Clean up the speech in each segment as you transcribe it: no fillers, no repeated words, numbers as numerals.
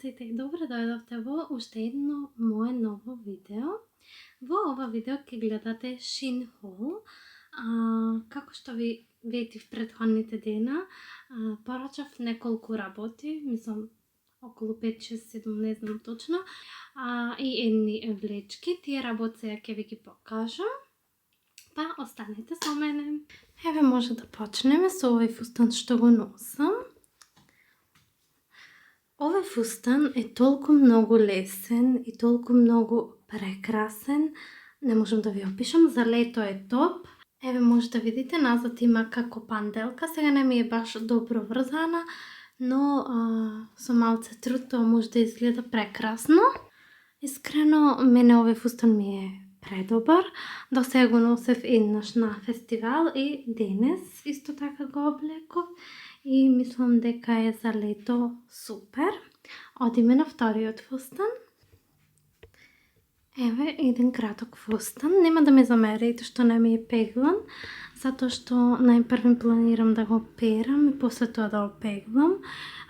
сите и добро дојдовте во уште едно мое ново видео. Во ова видео ќе гледате Shein haul. Како што ви ветив претходните дена, порачав неколку работи, мислам околу 5, 6, 7, не знам точно, и едни влечки. Тие работи сега ќе ви ги покажам. Па останете со мене. Еве може да почнеме со овој фустан што го носам. Овој фустан е толку многу лесен и толку многу прекрасен. Не можам да ви опишам, за лето е топ. Еве може да видите, назад има како панделка, сега не ми е баш добро врзана, но со малце труд тоа може да изгледа прекрасно. Искрено, мене овој фустан ми е предобар. До сега го носев еднаш на фестивал и денес исто така го облеков и мислам дека е за лето супер. Одиме на вториот фустан. Еве еден краток фустан. Нема да ме замерите што не ми е пеглан, затоа што најпрвен планирам да го перам и после тоа да го пеглам.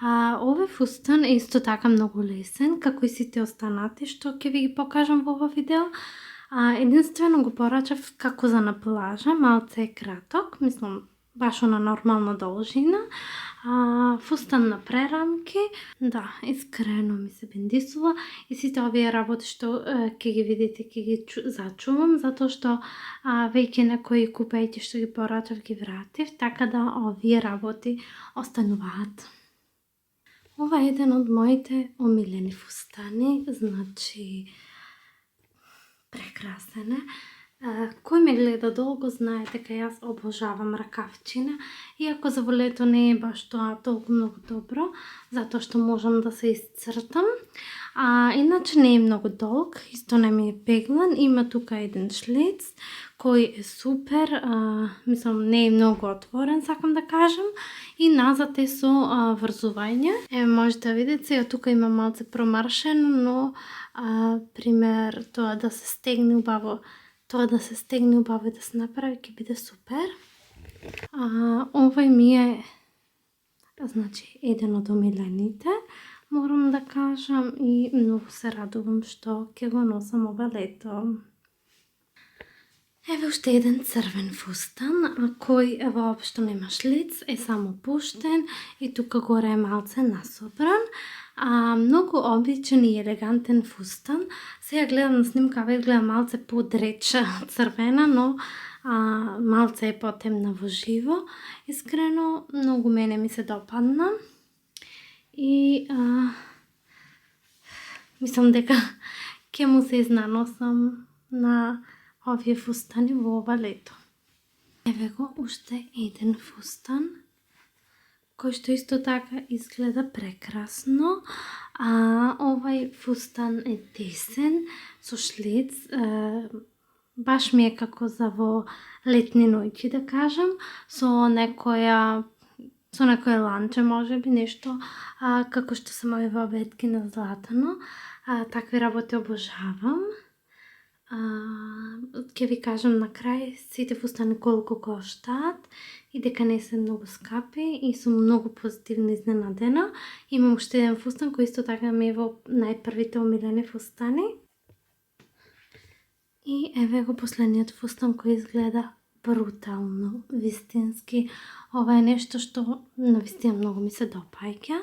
Овој фустан е исто така многу лесен, како и сите останати што ќе ви ги покажам во ова видео. Единствено го порачав како за на плажа, малце е краток, мислам баш на нормална должина. Фустан на прерамки, да, искрено ми се бендисува и сите овие работи што ќе ги видите, ќе ги зачувам, затоа што веќе некои купејќи што ги порачав ги вратив, така да овие работи остануваат. Ова е еден од моите омилени фустани, значи прекрасен е. Кој ме гледа долго знае дека јас обожавам ракавчина, иако за во лето не е баш тоа толку многу добро, затоа што можам да се исцртам. Иначе не е многу долг, исто не ми е пеглан, има тука еден шлец кој е супер, мислам не е многу отворен, сакам да кажам, и назад е со врзување. Еве можете да видите, сега тука има малце промаршено, но пример тоа да се стегне убаво, и да се направи, ќе биде супер. Овој ми е, значи, еден од омилените, морам да кажам, и многу се радувам што ќе го носам ова лето. Еве уште еден црвен фустан, кој воопшто нема шлиц, е само пуштен и тука горе е малце насобран. Многу обичен и елегантен фустан. Сега гледам на снимка, изгледа малце подреча црвена, но малце е потемна во живо. Искрено, многу мене ми се допадна. И мислам дека ќе му се изнаносам на овие фустани во ова лето. Еве го уште еден фустан, кој што исто така изгледа прекрасно. Овај фустан е десен, со шлец, баш ми е како за во летни ноќи, да кажам, со некоја ланче, може би нешто, како што се мои обетки на Златано. Такви работи обожавам. Ќе ви кажам на крај сите фустани колку коштаат и дека не се многу скапи и сум многу позитивно изненадена. Имам уште еден фустан кој исто така ми е во најпрвите омилени фустани. И еве го последниот фустан кој изгледа брутално, вистински. Ова е нешто што навистина многу ми се допаѓа.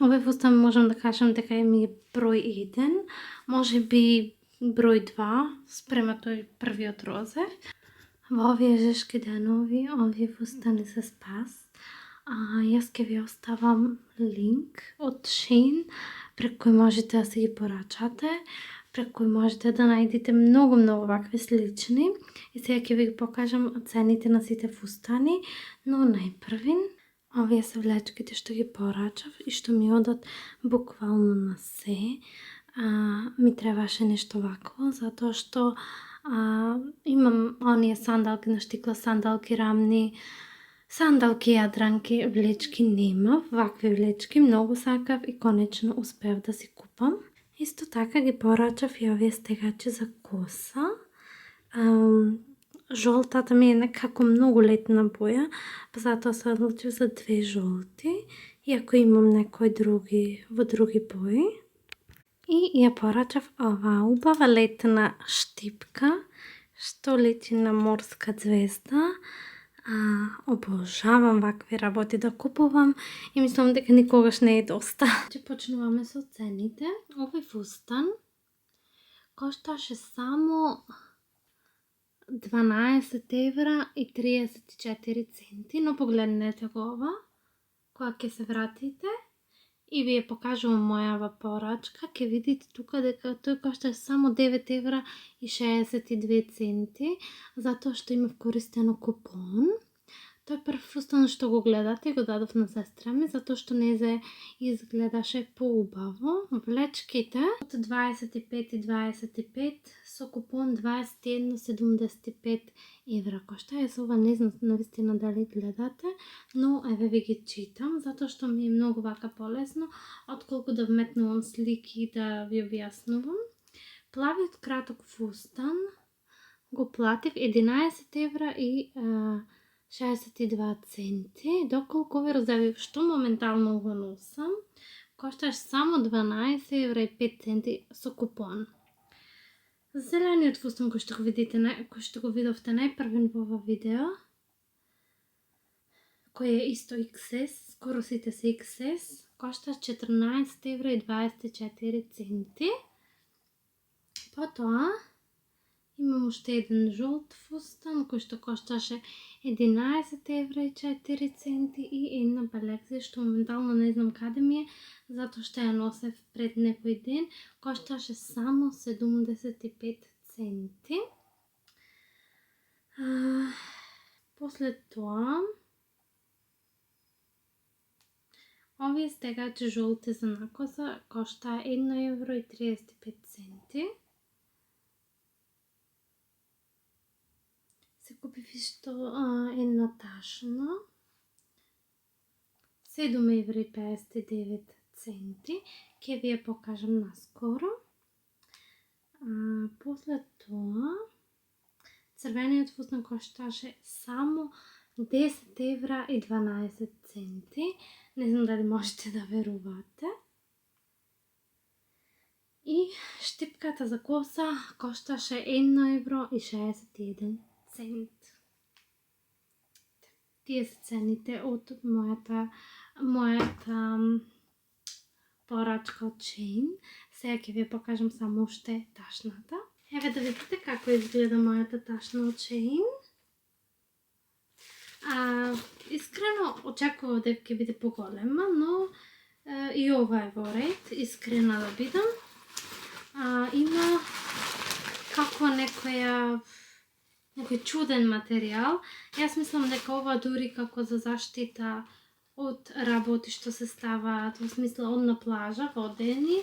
Овој фустан можам да кажам дека ми е број 1, може би број 2 спрема тој првиот розев. Во овие жешки денови, овие фустани се спас. Јас ќе ви оставам линк од Shein, преку кој можете да се ги порачате, преку кој можете да најдете многу вакви слични. И сега ќе ви покажам цените на сите фустани, но најпрвин, овие се влечките што ги порачав и што ми одат буквално на се. Ми требаше нешто вакво, затоа што имам оние сандалки на штикла, сандалки рамни, сандалки јадранки, влечки нема, вакви влечки многу сакав и конечно успеав да си купам. Исто така ги порачав и овие стегачи за коса. Жолтата ми е некако многу летна боја, затоа се одлучив за 2 жолти иако имам некои други во други бои. И ја порачав оваа убава летна штипка, што личи на морска звезда. Обожавам вакви работи да купувам и мислам дека никогаш не е доста. Почнуваме со цените. Овој фустан кошташе само 12 евра и 34 центи, но погледнете го ова, кога ќе се вратите и ви ја покажувам мојава порачка, ќе видите тука дека тој кошта само 9 евра и 62 центи, затоа што има вкористено купон. Тој прв фустан што го гледате го дадов на сестра ми, затоа што незе изгледаше поубаво. Влечките од 25 и 25 со купон 21,75 евра кошта. Јас ова не знам навистина дали гледате, но еве ви ги читам, затоа што ми е многу вака полесно, отколку да вметнувам слики и да ви објаснувам. Плавиот краток фустан го платив 11 евра и 62 центи, доколку овој розовиот што моментално го носам, кошташ само 12 евра и 5 центи со купон. Зелениот фустан кој што го видите, кој што го видовте најпрвен во ова видео, кој е исто XS, скоро сите се XS, кошташ 14 евра и 24 центи. Потоа имам уште еден жолт фустан кој што кошташе 11 евра и 4 центи и една балекзија што моментално не знам каде ми е, затоа што ја носев пред некој ден, кошташе само 75 центи. После тоа овие стегачи жолти за накоса коштаа 1 евро и 35 центи. Се купив исто една ташна, 7 евра и 59 центи, ќе ви ја покажам наскоро. После тоа, црвениот фустан кошташе само 10 евра и 12 центи, не знам дали можете да верувате. И штипката за коса кошташе 1 евро и 61 цент. Тие се цените од мојата порачка од Shein. Сега ќе ви покажам само уште ташната. Еве да видите како изгледа мојата ташна од Shein. Искрено очекував дека ќе биде поголема, но и ова е во ред, искрена да бидам. Има како некој чуден материјал. Јас мислам дека ова дури како за заштита од работи што се ставаат, во смисла од на плажа, водени.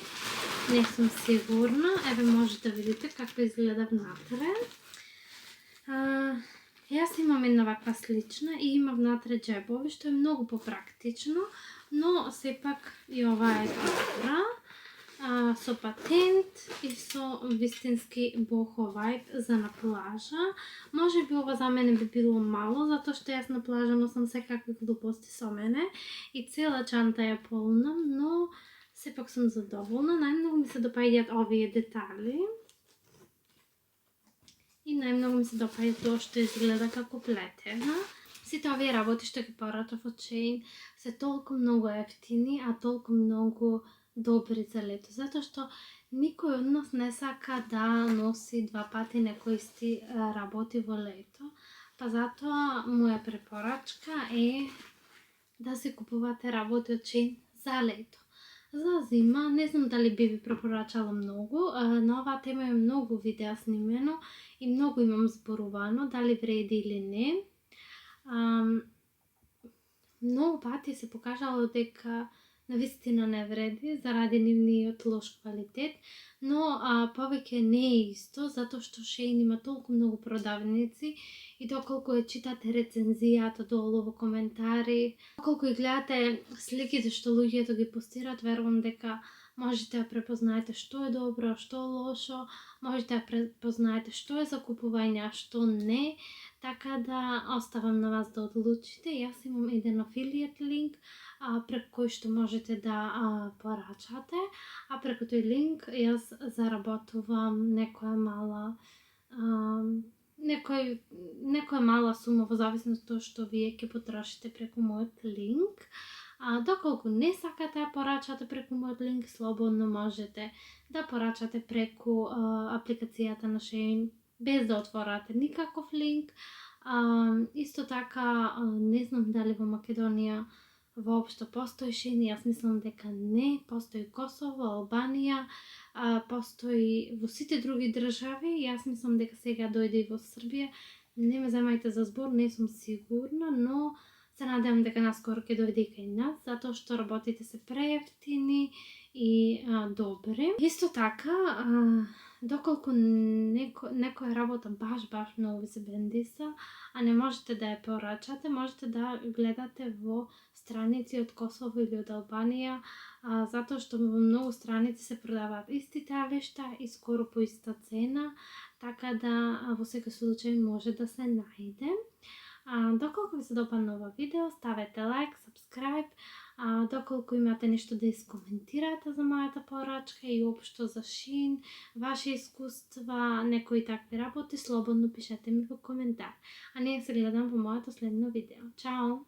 Не сум сигурна. Еве може да видите како изгледа внатре. Јас имам една ваква слична и има внатре џебови, што е многу попрактично, но сепак и ова е добра. Со патент и со вистински бохо вајб за на плажа. Може би ова за мене би било мало, затоа што јас на плажа носам секакви глупости со мене и цела чанта ја полнам, но сепак сум задоволна. Најмногу ми се допаѓаат овие детали. И најмногу ми се допаѓа тоа што изгледа како плетена. Сите овие работи што ги порачав од Shein се толку многу ефтини, а толку многу добри за лето, затоа што никој од нас не сака да носи два пати некои исти работи во лето. Па затоа моја препорачка е да се купувате работи од Shein за лето. За зима не знам дали би ви препорачала многу, на оваа тема е многу видеа снимено и многу имам зборувано, дали вреди или не. Многу пати се покажало дека навистина не вреди заради нивниот лош квалитет, но повеќе не е исто, затоа што Shein има толку многу продавници и доколку ја читате рецензијата долу во коментари, доколку и гледате сликите што луѓето ги постираат, верувам дека можете да препознаете што е добро, што е лошо, можете да препознаете што е за купување, а што не. така да оставам на вас да одлучите. Јас имам еден афилијет линк преку кој што можете да порачате, а преку тој линк јас заработувам некоја мала сума во зависност од што вие ќе потрошите преку мојот линк. Доколку не сакате да порачате преку мојот линк, слободно можете да порачате преку апликацијата на Shein без да отворате никаков линк. Исто така, не знам дали во Македонија воопшто постои Shein, јас мислам дека не, постои Косово, Албанија, постои во сите други држави, јас мислам дека сега дојде и во Србија, не ме земајте за збор, не сум сигурна, но се надевам дека наскоро ќе дојде и кај нас, затоа што работите се преевтини и добри. Исто така, доколку некоја работа баш многу ви се бендиса, а не можете да ја порачате, можете да гледате во страници од Косово или од Албанија, затоа што во многу страници се продаваат исти талишта и скоро по иста цена, така да во секој случај може да се најде. Доколку ви се допадна ова видео, ставете лайк, subscribe, доколку имате нешто да искоментирате за мојата порачка и општо за Shein, ваши искуства, некои такви работи, слободно пишете ми во коментар. А ние се гледам во моето следно видео. Чао!